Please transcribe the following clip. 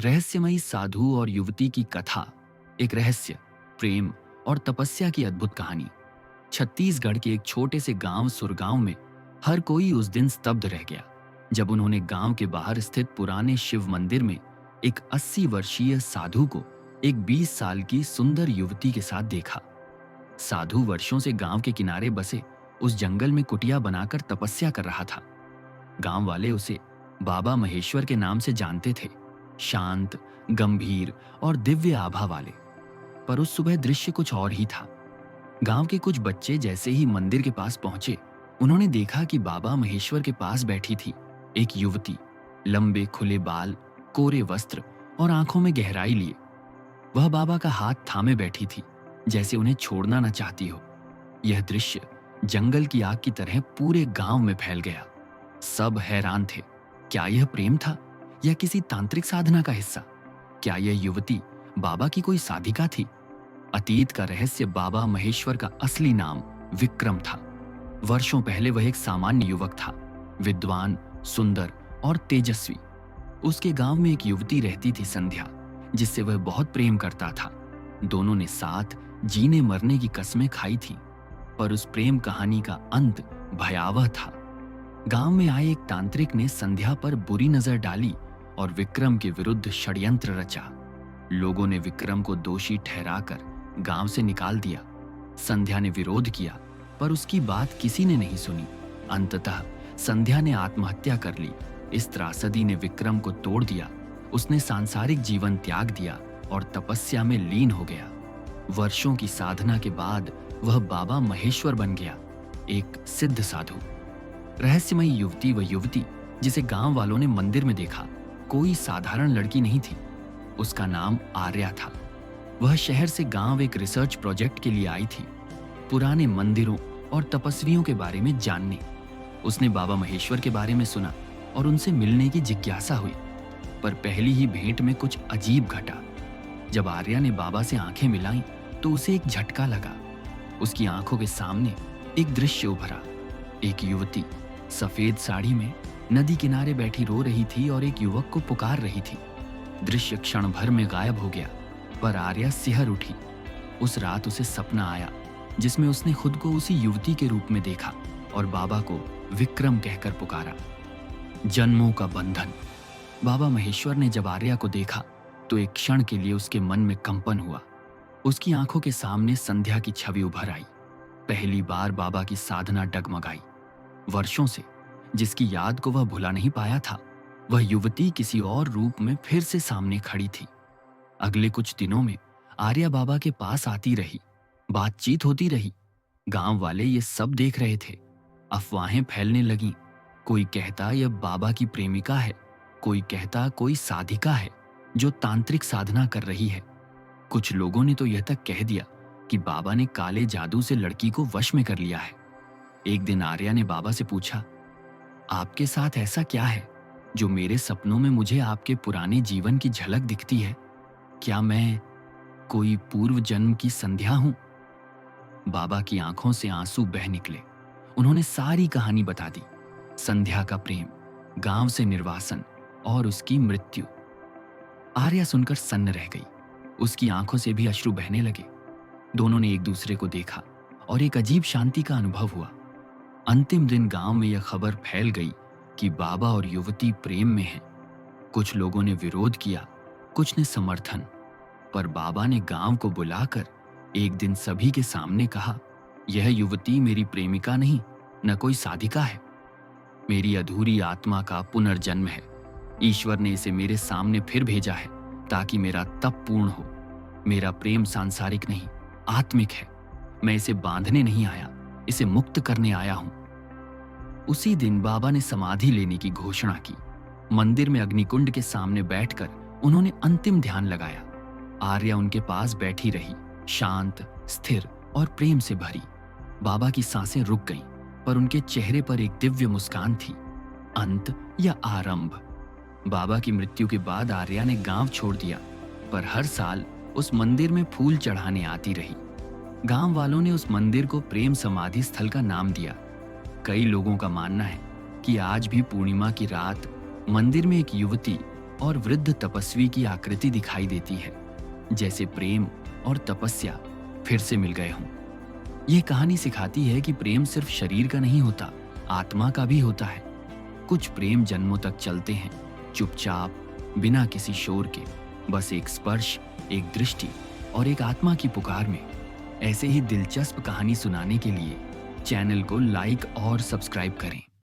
रहस्यमयी साधु और युवती की कथा, एक रहस्य, प्रेम और तपस्या की अद्भुत कहानी। छत्तीसगढ़ के एक छोटे से गांव सुरगांव में हर कोई उस दिन स्तब्ध रह गया जब उन्होंने गांव के बाहर स्थित पुराने शिव मंदिर में एक 80 वर्षीय साधु को एक 20 साल की सुंदर युवती के साथ देखा। साधु वर्षों से गांव के किनारे बसे उस जंगल में कुटिया बनाकर तपस्या कर रहा था। गांव वाले उसे बाबा महेश्वर के नाम से जानते थे, शांत, गंभीर और दिव्य आभा वाले। पर उस सुबह दृश्य कुछ और ही था। गांव के कुछ बच्चे जैसे ही मंदिर के पास पहुंचे, उन्होंने देखा कि बाबा महेश्वर के पास बैठी थी एक युवती, लंबे खुले बाल, कोरे वस्त्र और आंखों में गहराई लिए। वह बाबा का हाथ थामे बैठी थी, जैसे उन्हें छोड़ना न चाहती हो। यह दृश्य जंगल की आग की तरह पूरे गांव में फैल गया। सब हैरान थे। क्या यह प्रेम था या किसी तांत्रिक साधना का हिस्सा? क्या यह युवती बाबा की कोई साधिका थी? अतीत का रहस्य बाबा महेश्वर का असली नाम विक्रम था। वर्षों पहले वह एक सामान्य युवक था, विद्वान, सुंदर और तेजस्वी। उसके गांव में एक युवती रहती थी, संध्या, जिससे वह बहुत प्रेम करता था। दोनों ने साथ जीने मरने की कस्में खाई थीं, पर उस प्रेम कहानी का अंत भयावह था। गांव में आए एक तांत्रिक ने संध्या पर बुरी नजर डाली और विक्रम के विरुद्ध षड्यंत्र रचा। लोगों ने विक्रम को दोषी ठहराकर गांव से निकाल दिया। संध्या ने विरोध किया, पर उसकी बात किसी ने नहीं सुनी। अंततः संध्या ने आत्महत्या कर ली। इस त्रासदी ने विक्रम को तोड़ दिया। उसने सांसारिक जीवन त्याग दिया और तपस्या में लीन हो गया। वर्षों की साधना के बाद वह बाबा महेश्वर बन गया, एक सिद्ध साधु। रहस्यमयी युवती वह युवती जिसे गांव वालों ने मंदिर में देखा, कोई साधारण लड़की नहीं थी। उसका नाम आर्या था। वह शहर से गांव एक रिसर्च प्रोजेक्ट के लिए आई थी, पुराने मंदिरों और तपस्वियों के बारे में जानने। उसने बाबा महेश्वर के बारे में सुना और उनसे मिलने की जिज्ञासा हुई। पर पहली ही भेंट में कुछ अजीब घटा। जब आर्या ने बाबा से आंखें मिलाईं, तो उसे एक झटका लगा। उसकी आंखों के सामने एक दृश्य उभरा। एक युवती सफेद साड़ी में नदी किनारे बैठी रो रही थी और एक युवक को पुकार रही थी। दृश्य क्षण भर में गायब हो गया, पर आर्या सिहर उठी। उस रात उसे सपना आया जिसमें उसने खुद को उसी युवती के रूप में देखा और बाबा को विक्रम कहकर पुकारा। जन्मों का बंधन। बाबा महेश्वर ने जब आर्या को देखा तो एक क्षण के लिए उसके मन में कंपन हुआ। उसकी आंखों के सामने संध्या की छवि उभर आई। पहली बार बाबा की साधना डगमगाई। वर्षों से जिसकी याद को वह भुला नहीं पाया था, वह युवती किसी और रूप में फिर से सामने खड़ी थी। अगले कुछ दिनों में आर्या बाबा के पास आती रही, बातचीत होती रही। गांव वाले ये सब देख रहे थे। अफवाहें फैलने लगीं। कोई कहता यह बाबा की प्रेमिका है, कोई कहता कोई साधिका है जो तांत्रिक साधना कर रही है। कुछ लोगों ने तो यह तक कह दिया कि बाबा ने काले जादू से लड़की को वश में कर लिया है। एक दिन आर्या ने बाबा से पूछा, आपके साथ ऐसा क्या है जो मेरे सपनों में मुझे आपके पुराने जीवन की झलक दिखती है? क्या मैं कोई पूर्व जन्म की संध्या हूं? बाबा की आंखों से आंसू बह निकले। उन्होंने सारी कहानी बता दी। संध्या का प्रेम, गांव से निर्वासन और उसकी मृत्यु। आर्या सुनकर सन्न रह गई। उसकी आंखों से भी अश्रु बहने लगे। दोनों ने एक दूसरे को देखा और एक अजीब शांति का अनुभव हुआ। अंतिम दिन गांव में यह खबर फैल गई कि बाबा और युवती प्रेम में हैं। कुछ लोगों ने विरोध किया, कुछ ने समर्थन, पर बाबा ने गांव को बुलाकर एक दिन सभी के सामने कहा, यह युवती मेरी प्रेमिका नहीं, न कोई साधिका है। मेरी अधूरी आत्मा का पुनर्जन्म है। ईश्वर ने इसे मेरे सामने फिर भेजा है ताकि मेरा तप पूर्ण हो। मेरा प्रेम सांसारिक नहीं, आत्मिक है। मैं इसे बांधने नहीं आया, इसे मुक्त करने आया हूं। उसी दिन बाबा ने समाधि लेने की घोषणा की। मंदिर में अग्निकुंड के सामने बैठकर उन्होंने अंतिम ध्यान लगाया। आर्या उनके पास बैठी रही, शांत, स्थिर और प्रेम से भरी। बाबा की सांसें रुक गईं, पर उनके चेहरे पर एक दिव्य मुस्कान थी। अंत या आरंभ? बाबा की मृत्यु के बाद आर्या ने गांव छोड़ दिया, पर हर साल उस मंदिर में फूल चढ़ाने आती रही। गांव वालों ने उस मंदिर को प्रेम समाधि स्थल का नाम दिया। कई लोगों का मानना है कि आज भी पूर्णिमा की रात मंदिर में एक युवती और वृद्ध तपस्वी की आकृति दिखाई देती है, जैसे प्रेम और तपस्या फिर से मिल गए हों। यह कहानी सिखाती है कि प्रेम सिर्फ शरीर का नहीं होता, आत्मा का भी होता है। कुछ प्रेम जन्मों तक चलते हैं, चुपचाप, बिना किसी शोर के, बस एक स्पर्श, एक दृष्टि और एक आत्मा की पुकार में। ऐसे ही दिलचस्प कहानी सुनाने के लिए चैनल को लाइक और सब्सक्राइब करें।